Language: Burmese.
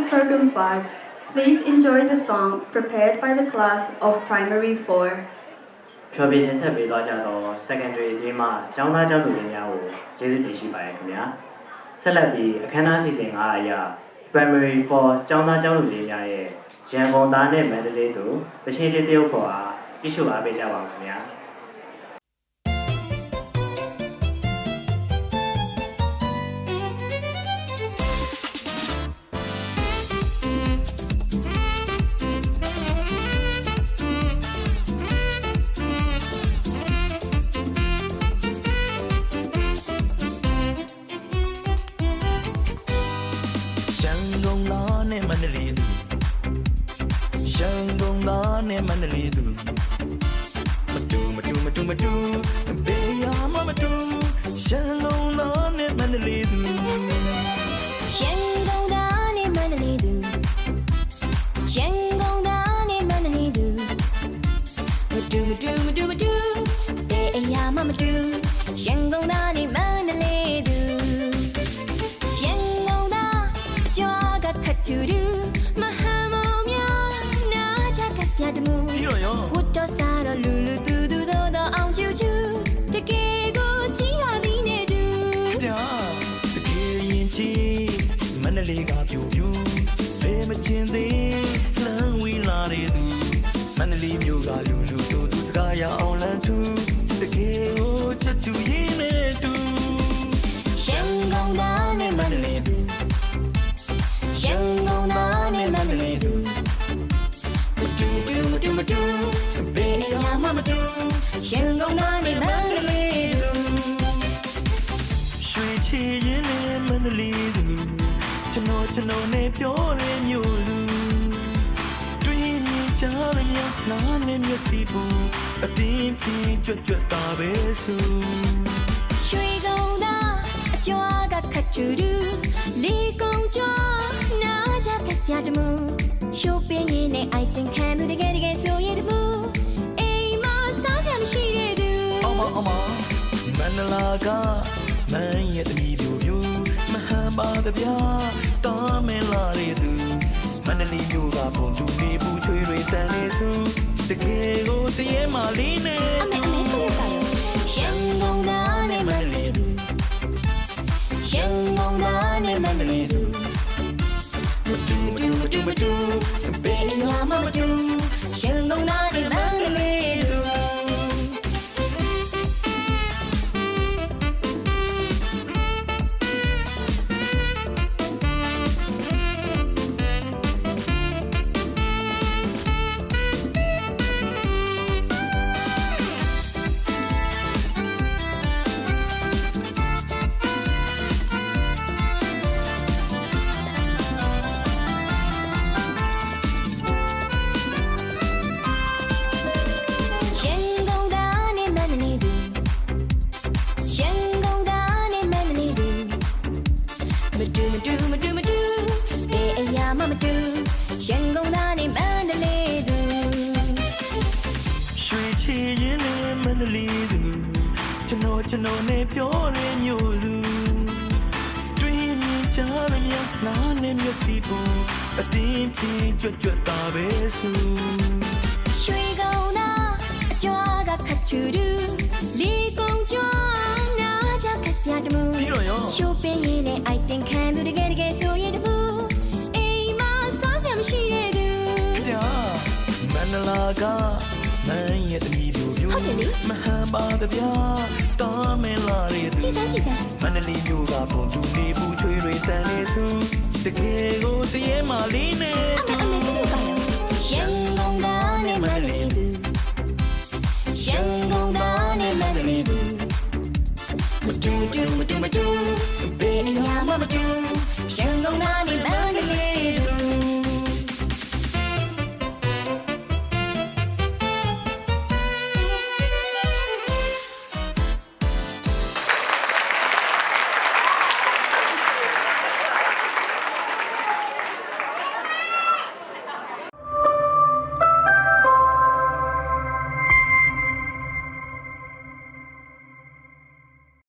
Program 5, please enjoy the song prepared by the class of Primary 4. ဖြောပြနေဆက်ပေးသွားကြတော့ Secondary အတင်းမှာကျောင်းသားကျောင်းသူတွေများကိုကျေးဇူးတင်ရှိပါတယ်ခင်ဗျာဆက်လက်ပြီးအခမ်းအနားစီစဉ်9အရာ Primary 4ကျောင်းသားကျောင်းသူတွေများရဲ့ရန်ကုန်သားနဲ့မန္တလေးတို့တချင်းချင်းတရုပ်ပေါ်အားကြည့်ရှုအားပေးကြပါဦးခင်ဗျာတကယ်ကိုတည်းမလေးနဲ့